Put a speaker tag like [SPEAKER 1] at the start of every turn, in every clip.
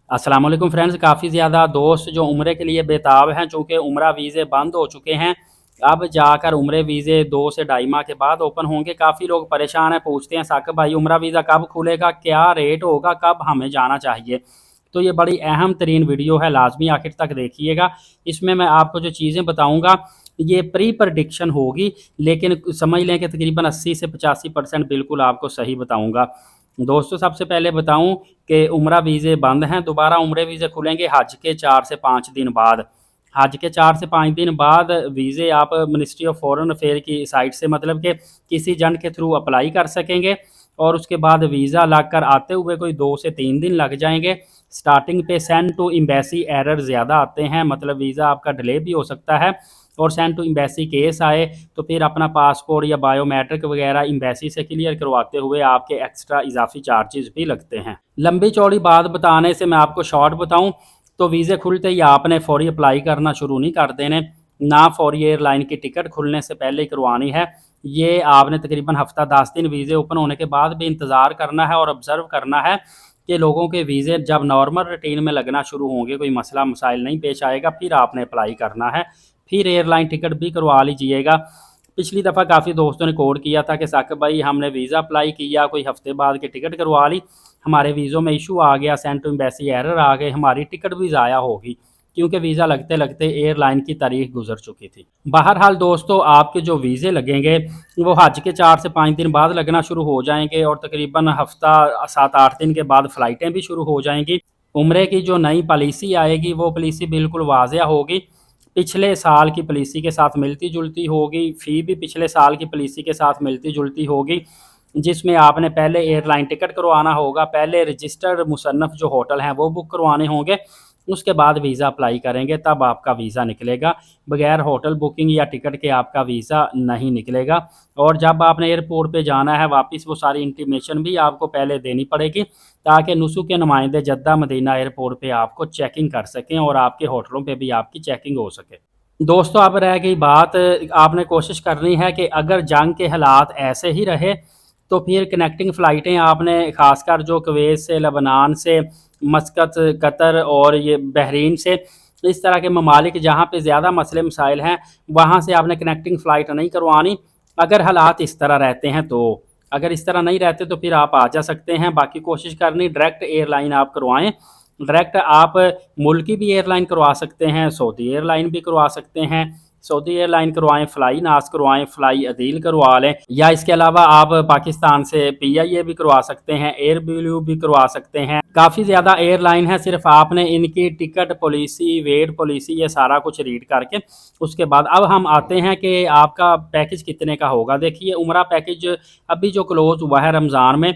[SPEAKER 1] अस्सलाम वालेकुम फ्रेंड्स, काफ़ी ज़्यादा दोस्त जो उम्रे के लिए बेताब हैं, चूँकि उम्रा वीज़े बंद हो चुके हैं। अब जाकर उम्रे वीज़े 2 से ढाई माह के बाद ओपन होंगे। काफ़ी लोग परेशान हैं, पूछते हैं साकिब भाई उम्रा वीज़ा कब खुलेगा, क्या रेट होगा, कब हमें जाना चाहिए। तो ये बड़ी अहम तरीन वीडियो है, लाजमी आखिर तक देखिएगा। इसमें मैं आपको जो चीज़ें बताऊँगा ये प्री प्रडिक्शन होगी, लेकिन समझ लें कि तकरीबन 80 से 85% बिल्कुल आपको सही बताऊँगा। दोस्तों, सबसे पहले बताऊँ कि उम्रा वीज़े बंद हैं, दोबारा उम्रे वीज़े खुलेंगे हज के 4 से 5 दिन बाद। हज के 4 से 5 दिन बाद वीज़े आप मिनिस्ट्री ऑफ फॉरेन अफेयर की साइट से मतलब कि किसी एजेंट के थ्रू अप्लाई कर सकेंगे और उसके बाद वीज़ा लग कर आते हुए कोई 2 से 3 दिन लग जाएँगे। स्टार्टिंग पे सेंड टू एम्बेसी एरर ज़्यादा आते हैं, मतलब वीज़ा आपका डिले भी हो सकता है और सेंड टू एम्बेसी केस आए तो फिर अपना पासपोर्ट या बायोमेट्रिक वगैरह एम्बेसी से क्लियर करवाते हुए आपके एक्स्ट्रा इजाफी चार्जेस भी लगते हैं। लंबी चौड़ी बात बताने से मैं आपको शॉर्ट बताऊं तो वीज़े खुलते ही आपने फौरी अप्लाई करना शुरू नहीं कर देने, ना फौरी एयरलाइन की टिकट खुलने से पहले ही करवानी है। ये आपने तकरीबन हफ्ता 10 दिन वीज़े ओपन होने के बाद भी इंतज़ार करना है और ऑब्ज़र्व करना है कि लोगों के वीज़े जब नॉर्मल रूटीन में लगना शुरू होंगे, कोई मसला मसाइल नहीं पेश आएगा, फिर आपने अप्लाई करना है। फिर एयरलाइन टिकट भी करवा लीजिएगा। पिछली दफ़ा काफ़ी दोस्तों ने कोड किया था कि साकिब भाई हमने वीज़ा अप्लाई किया, कोई हफ्ते बाद की टिकट करवा ली, हमारे वीज़ों में इशू आ गया, सेंड टू एम्बेसी एरर आ गए, हमारी टिकट भी ज़ाया होगी क्योंकि वीज़ा लगते लगते एयरलाइन की तारीख गुजर चुकी थी। बहरहाल दोस्तों, आपके जो वीज़े लगेंगे वो हज के 4 से 5 दिन बाद लगना शुरू हो जाएंगे और तकरीबन हफ्ता 7-8 दिन के बाद फ़्लाइटें भी शुरू हो जाएंगी। उम्रे की जो नई पॉलिसी आएगी वो पॉलिसी बिल्कुल वाज़िया होगी, पिछले साल की पॉलिसी के साथ मिलती जुलती होगी, फ़ी भी पिछले साल की पॉलिसी के साथ मिलती जुलती होगी, जिसमें आपने पहले एयरलाइन टिकट करवाना होगा, पहले रजिस्टर्ड मुसन्नफ़ जो होटल हैं वो बुक करवाने होंगे, उसके बाद वीज़ा अप्लाई करेंगे तब आपका वीज़ा निकलेगा। बगैर होटल बुकिंग या टिकट के आपका वीज़ा नहीं निकलेगा और जब आपने एयरपोर्ट पे जाना है वापस वो सारी इंटीमेशन भी आपको पहले देनी पड़ेगी ताकि नुसू के नुमाइंदे जद्दा मदीना एयरपोर्ट पे आपको चेकिंग कर सकें और आपके होटलों पे भी आपकी चेकिंग हो सके। दोस्तों, अब रह गई बात, आपने कोशिश करनी है कि अगर जंग के हालात ऐसे ही रहे तो फिर कनेक्टिंग फ़्लाइटें आपने ख़ासकर जो कुवैत से, लेबनान से, मस्कत, कतर और ये बहरीन से, इस तरह के ममालिक जहाँ पे ज़्यादा मसले मसाइल हैं वहाँ से आपने कनेक्टिंग फ़्लाइट नहीं करवानी अगर हालात इस तरह रहते हैं तो। अगर इस तरह नहीं रहते तो फिर आप आ जा सकते हैं। बाकी कोशिश करनी डायरेक्ट एयरलाइन आप करवाएं। डायरेक्ट आप मुल्की भी एयरलाइन करवा सकते हैं, सऊदी एयरलाइन भी करवा सकते हैं। सऊदी एयरलाइन करवाएं, फ्लाई नास करवाएं, फ्लाई अदील करवा लें, या इसके अलावा आप पाकिस्तान से पीआईए भी करवा सकते हैं, एयर ब्लू भी करवा सकते हैं। काफ़ी ज़्यादा एयरलाइन है, सिर्फ आपने इनकी टिकट पॉलिसी, वेट पॉलिसी, ये सारा कुछ रीड करके उसके बाद अब हम आते हैं कि आपका पैकेज कितने का होगा। देखिए, उम्रा पैकेज अभी जो क्लोज़ हुआ है रमज़ान में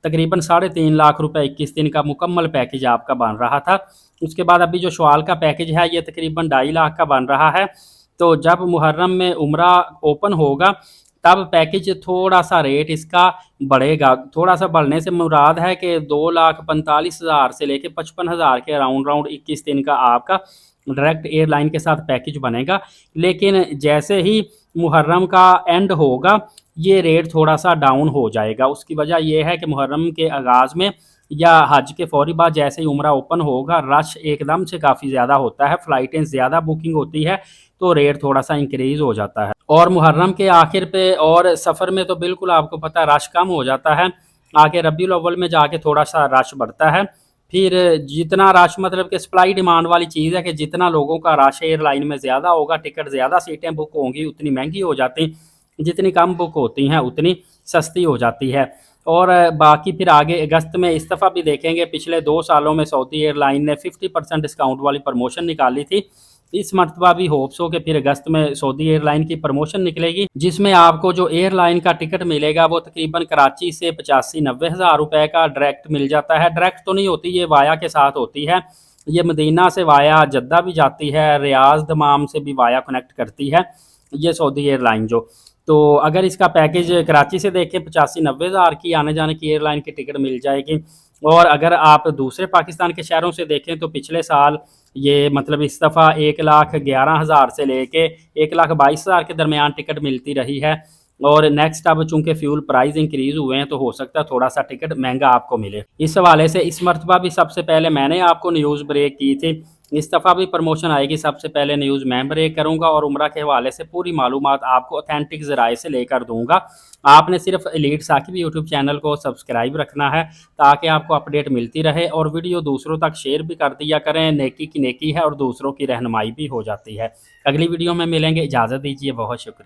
[SPEAKER 1] तकरीबन 3.5 लाख रुपए 21 दिन का मुकम्मल पैकेज आपका बन रहा था। उसके बाद अभी जो शवाल का पैकेज है ये तकरीबन 2.5 लाख का बन रहा है। तो जब मुहर्रम में उम्रा ओपन होगा तब पैकेज थोड़ा सा रेट इसका बढ़ेगा। थोड़ा सा बढ़ने से मुराद है कि 2,45,000 से लेके 55,000 के राउंड 21 दिन का आपका डायरेक्ट एयरलाइन के साथ पैकेज बनेगा। लेकिन जैसे ही मुहर्रम का एंड होगा ये रेट थोड़ा सा डाउन हो जाएगा। उसकी वजह यह है कि मुहर्रम के आगाज़ में या हज के फौरी बाद जैसे ही उम्रा ओपन होगा रश एकदम से काफ़ी ज़्यादा होता है, फ़्लाइटें ज़्यादा बुकिंग होती है तो रेट थोड़ा सा इंक्रीज़ हो जाता है। और मुहर्रम के आखिर पे और सफ़र में तो बिल्कुल आपको पता है रश कम हो जाता है, आगे रबीउल अव्वल में जाके थोड़ा सा रश बढ़ता है। फिर जितना रश मतलब कि सप्लाई डिमांड वाली चीज़ है कि जितना लोगों का रश एयरलाइन में ज़्यादा होगा, टिकट ज़्यादा सीटें बुक होंगी उतनी महंगी हो जाती, जितनी कम बुक होती हैं उतनी सस्ती हो जाती है। और बाकी फिर आगे अगस्त में इस दफ़ा भी देखेंगे, पिछले 2 सालों में सऊदी एयरलाइन ने 50% डिस्काउंट वाली प्रमोशन निकाली थी। इस मरतबा भी होप्स हो कि फिर अगस्त में सऊदी एयरलाइन की प्रमोशन निकलेगी जिसमें आपको जो एयरलाइन का टिकट मिलेगा वो तकरीबन कराची से 85-90 हज़ार रुपये का डायरेक्ट मिल जाता है। डायरेक्ट तो नहीं होती, ये वाया के साथ होती है। ये मदीना से वाया जद्दा भी जाती है, रियाज दमाम से भी वाया कनेक्ट करती है ये सऊदी एयरलाइन जो। तो अगर इसका पैकेज कराची से देखें 85-90 हज़ार की आने जाने की एयरलाइन की टिकट मिल जाएगी। और अगर आप दूसरे पाकिस्तान के शहरों से देखें तो पिछले साल ये मतलब इस दफ़ा 1,11,000 से लेके 1,22,000 के दरमियान टिकट मिलती रही है। और नेक्स्ट अब चूंकि फ्यूल प्राइस इंक्रीज हुए हैं तो हो सकता है थोड़ा सा टिकट महंगा आपको मिले। इस हवाले से इस मरतबा भी सबसे पहले मैंने आपको न्यूज़ ब्रेक की थी, इस दफ़ा भी प्रमोशन आएगी सबसे पहले न्यूज़ मैं ब्रेक करूंगा और उम्रा के हवाले से पूरी मालूमात आपको ऑथेंटिक ज़राए से लेकर दूंगा। आपने सिर्फ एलीट साकिब यूट्यूब चैनल को सब्सक्राइब रखना है ताकि आपको अपडेट मिलती रहे, और वीडियो दूसरों तक शेयर भी कर दिया करें, नेकी की नेकी है और दूसरों की रहनुमाई भी हो जाती है। अगली वीडियो में मिलेंगे, इजाज़त दीजिए, बहुत शुक्रिया।